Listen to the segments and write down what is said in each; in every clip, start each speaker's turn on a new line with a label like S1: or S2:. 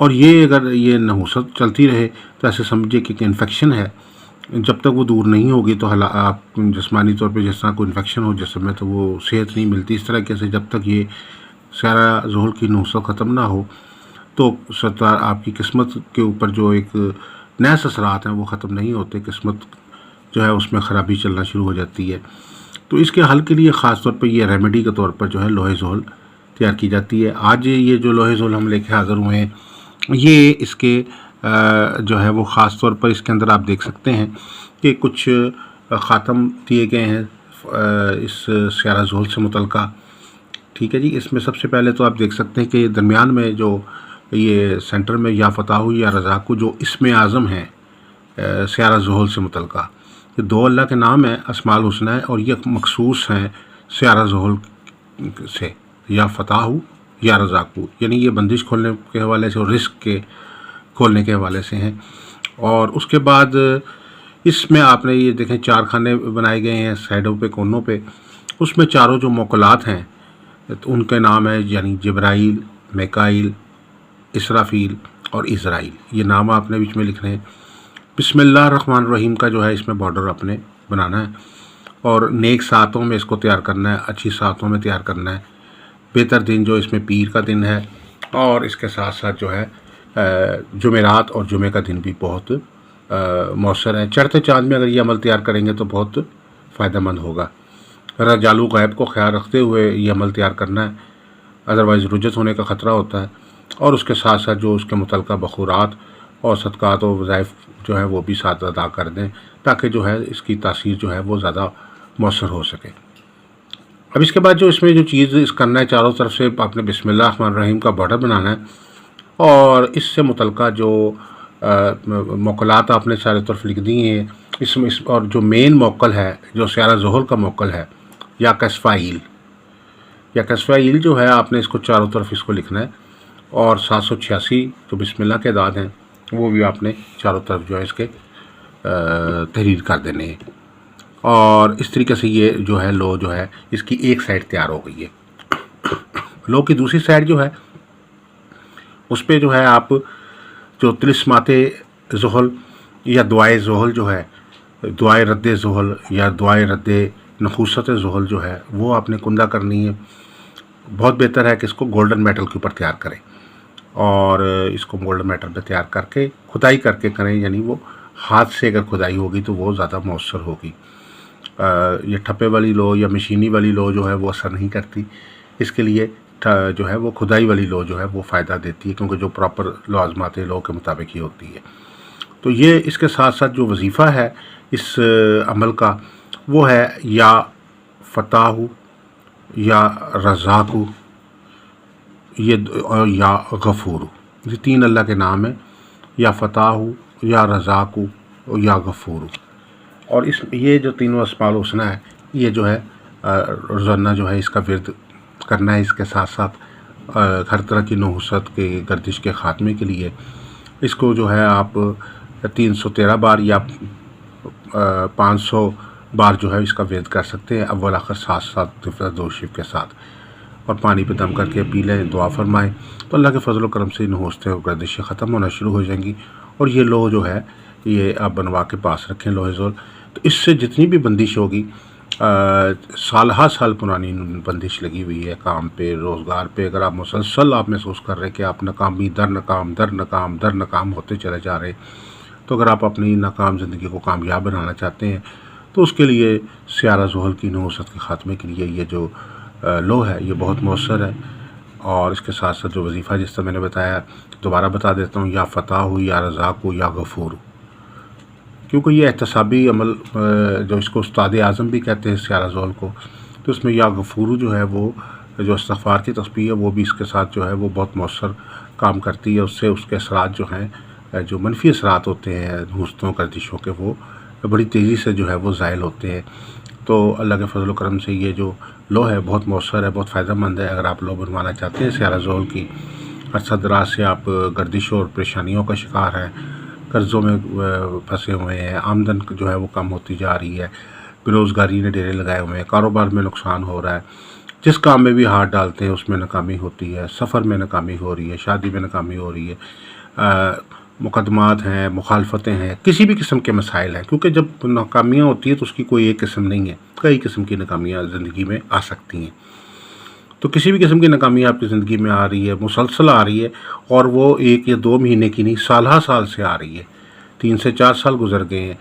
S1: اور یہ اگر یہ نحوست چلتی رہے تو ایسے سمجھے کہ انفیکشن ہے، جب تک وہ دور نہیں ہوگی تو آپ جسمانی طور پہ جس طرح کوئی انفیکشن ہو جسم میں تو وہ صحت نہیں ملتی. اس طرح سے جب تک یہ سیارہ زحل کی نحوست ختم نہ ہو تو آپ کی قسمت کے اوپر جو ایک نیس اثرات ہیں وہ ختم نہیں ہوتے، قسمت جو ہے اس میں خرابی چلنا شروع ہو جاتی ہے. تو اس کے حل کے لیے خاص طور پہ یہ ریمیڈی کے طور پر جو ہے لوہے زحل تیار کی جاتی ہے. آج یہ جو لوہے زحل ہم لے کے حاضر ہوئے ہیں، یہ اس کے جو ہے وہ خاص طور پر اس کے اندر آپ دیکھ سکتے ہیں کہ کچھ خاتم دیے گئے ہیں اس سیارہ زحل سے متعلقہ. ٹھیک ہے جی. اس میں سب سے پہلے تو آپ دیکھ سکتے ہیں کہ درمیان میں جو یہ سینٹر میں یا فتح یا رزاق جو اسم اعظم ہیں سیارہ زحل سے متعلقہ، یہ 2 اللہ کے نام ہیں، اسماء الحسنی ہیں، اور یہ مخصوص ہیں سیارہ زحل سے، یا فتح یا رزاق، یعنی یہ بندش کھولنے کے حوالے سے اور رزق کے کھولنے کے حوالے سے ہیں. اور اس کے بعد اس میں آپ نے یہ دیکھیں 4 خانے بنائے گئے ہیں سائڈوں پہ، کونوں پہ. اس میں چاروں جو موکلات ہیں تو ان کے نام ہیں، یعنی جبرائیل، میکائیل، اسرافیل اور اسرائیل. یہ نام آپ نے بیچ میں لکھنے ہیں. بسم اللہ الرحمن الرحیم کا جو ہے اس میں بارڈر اپنے بنانا ہے، اور نیک ساعتوں میں اس کو تیار کرنا ہے، اچھی ساعتوں میں تیار کرنا ہے. بہتر دن جو اس میں پیر کا دن ہے، اور اس کے ساتھ ساتھ جو ہے جمعرات اور جمعے کا دن بھی بہت مؤثر ہے. چڑھتے چاند میں اگر یہ عمل تیار کریں گے تو بہت فائدہ مند ہوگا. رجالو غیب کو خیال رکھتے ہوئے یہ عمل تیار کرنا ہے، ادروائز رجت ہونے کا خطرہ ہوتا ہے. اور اس کے ساتھ ساتھ جو اس کے متعلقہ بخورات اور صدقات و وظائف جو ہے وہ بھی ساتھ ادا کر دیں، تاکہ جو ہے اس کی تاثیر جو ہے وہ زیادہ مؤثر ہو سکے. اب اس کے بعد جو اس میں جو چیز اس کرنا ہے، چاروں طرف سے آپ نے بسم اللہ الرحمن الرحیم کا بارڈر بنانا ہے، اور اس سے متعلقہ جو موکلات آپ نے چاروں طرف لکھ دی ہیں اس میں، اور جو مین موکل ہے جو سیارہ زحل کا موکل ہے یا کسفائیل جو ہے آپ نے اس کو چاروں طرف اس کو لکھنا ہے. اور 786 جو بسم اللہ کے اعداد ہیں وہ بھی آپ نے چاروں طرف جو ہے اس کے تحریر کر دینے ہیں. اور اس طریقے سے یہ جو ہے لو جو ہے اس کی ایک سائڈ تیار ہو گئی ہے. لو کی دوسری سائڈ جو ہے اس پہ جو ہے آپ جو طلسمات زحل یا دعائے زحل جو ہے، دعائے رد زحل یا دعائے رد نحوست زحل جو ہے وہ آپ نے کندہ کرنی ہے. بہت بہتر ہے کہ اس کو گولڈن میٹل کے اوپر تیار کریں، اور اس کو گولڈن میٹل پہ تیار کر کے کھدائی کر کے کریں، یعنی وہ ہاتھ سے اگر کھدائی ہوگی تو وہ زیادہ مؤثر ہوگی. یہ ٹھپے والی لو یا مشینی والی لو جو ہے وہ اثر نہیں کرتی. اس کے لیے جو ہے وہ کھدائی والی لو جو ہے وہ فائدہ دیتی ہے، کیونکہ جو پراپر لوازمات لو کے مطابق ہی ہوتی ہے. تو یہ اس کے ساتھ ساتھ جو وظیفہ ہے اس عمل کا وہ ہے یا فتح یا رزاق یہ یا غفور. یہ 3 اللہ کے نام ہیں، یا فتح یا رزاق یا غفور. اور یہ جو تینوں اسماء الحسنی ہے یہ جو ہے روزانہ جو ہے اس کا ورد کرنا ہے. اس کے ساتھ ساتھ ہر طرح کی نحوست کے گردش کے خاتمے کے لیے اس کو جو ہے آپ 313 بار یا 500 بار جو ہے اس کا ورد کر سکتے ہیں، اول آخر 7 دو شف کے ساتھ. اور پانی پہ دم کر کے پی لیں، دعا فرمائیں تو اللہ کے فضل و کرم سے نحوستیں اور گردشیں ختم ہونا شروع ہو جائیں گی. اور یہ لوح جو ہے یہ آپ بنوا کے پاس رکھیں، لوہے زحل. تو اس سے جتنی بھی بندش ہوگی، سالہ سال پرانی بندش لگی ہوئی ہے کام پہ، روزگار پہ، اگر آپ مسلسل آپ محسوس کر رہے ہیں کہ آپ ناکامی در ناکام ہوتے چلے جا رہے، تو اگر آپ اپنی ناکام زندگی کو کامیاب بنانا چاہتے ہیں تو اس کے لیے سیارہ زحل کی نحوست کے خاتمے کے لیے یہ جو لو ہے یہ بہت مؤثر ہے. اور اس کے ساتھ ساتھ جو وظیفہ جس طرح میں نے بتایا دوبارہ بتا دیتا ہوں، یا فتح یا رزاق یا غفور. کیونکہ یہ احتسابی عمل جو اس کو استاد اعظم بھی کہتے ہیں سیارہ زحل کو، تو اس میں یا غفور جو ہے وہ جو استغفار کی تسبیح ہے وہ بھی اس کے ساتھ جو ہے وہ بہت مؤثر کام کرتی ہے. اس سے اس کے اثرات جو ہیں، جو منفی اثرات ہوتے ہیں نحوستوں گردشوں کے، وہ بڑی تیزی سے جو ہے وہ زائل ہوتے ہیں. تو اللہ کے فضل و کرم سے یہ جو لو ہے بہت مؤثر ہے، بہت فائدہ مند ہے. اگر آپ لو بنوانا چاہتے ہیں سیارہ زحل کی، عرصہ دراز سے آپ گردشوں اور پریشانیوں کا شکار ہیں، قرضوں میں پھنسے ہوئے ہیں، آمدن جو ہے وہ کم ہوتی جا رہی ہے، بے روزگاری نے ڈیرے لگائے ہوئے ہیں، کاروبار میں نقصان ہو رہا ہے، جس کام میں بھی ہاتھ ڈالتے ہیں اس میں ناکامی ہوتی ہے، سفر میں ناکامی ہو رہی ہے، شادی میں ناکامی ہو رہی ہے، مقدمات ہیں، مخالفتیں ہیں، کسی بھی قسم کے مسائل ہیں، کیونکہ جب ناکامیاں ہوتی ہیں تو اس کی کوئی ایک قسم نہیں ہے، کئی قسم کی ناکامیاں زندگی میں آ سکتی ہیں۔ تو کسی بھی قسم کی ناکامی آپ کی زندگی میں آ رہی ہے، مسلسل آ رہی ہے، اور وہ 1 یا 2 مہینے کی نہیں، سالہ سال سے آ رہی ہے، 3 سے 4 سال گزر گئے ہیں،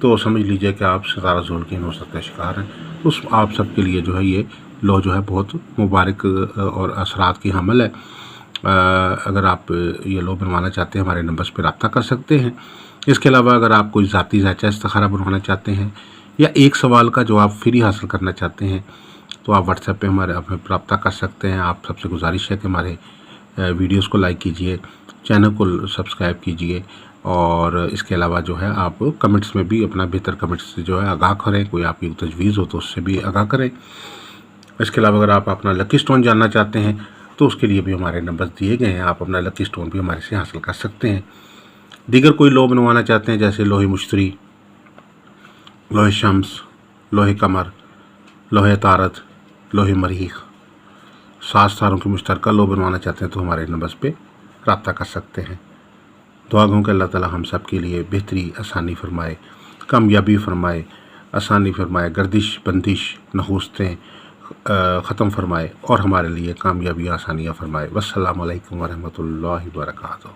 S1: تو سمجھ لیجئے کہ آپ ستارہ زحل کی نوست کا شکار ہیں۔ اس آپ سب کے لیے جو ہے یہ لو جو ہے بہت مبارک اور اثرات کی حامل ہے۔ اگر آپ یہ لو بنوانا چاہتے ہیں ہمارے نمبرز پہ رابطہ کر سکتے ہیں۔ اس کے علاوہ اگر آپ کوئی ذاتی ذائچہ استخارہ بنوانا چاہتے ہیں یا ایک سوال کا جواب فری حاصل کرنا چاہتے ہیں تو آپ واٹس ایپ پہ ہمارے رابطہ کر سکتے ہیں۔ آپ سب سے گزارش ہے کہ ہمارے ویڈیوز کو لائک کیجئے، چینل کو سبسکرائب کیجئے، اور اس کے علاوہ جو ہے آپ کمنٹس میں بھی اپنا بہتر کمنٹس سے جو ہے آگاہ کریں، کوئی آپ کی تجویز ہو تو اس سے بھی آگاہ کریں۔ اس کے علاوہ اگر آپ اپنا لکی سٹون جاننا چاہتے ہیں تو اس کے لیے بھی ہمارے نمبر دیے گئے ہیں، آپ اپنا لکی سٹون بھی ہمارے سے حاصل کر سکتے ہیں۔ دیگر کوئی لو بنوانا چاہتے ہیں جیسے لوہے مشتری، لوہے شمس، لوہے قمر، لوہے عطارد، لوہے مریخ، 7 تاروں کی مشترکہ لو بنوانا چاہتے ہیں تو ہمارے نمبرز پہ رابطہ کر سکتے ہیں۔ دعا گوں کہ اللہ تعالی ہم سب کے لیے بہتری آسانی فرمائے، کامیابی فرمائے، آسانی فرمائے، گردش بندش نحوستیں ختم فرمائے، اور ہمارے لیے کامیابی آسانیاں فرمائے۔ والسلام علیکم ورحمۃ اللہ وبرکاتہ۔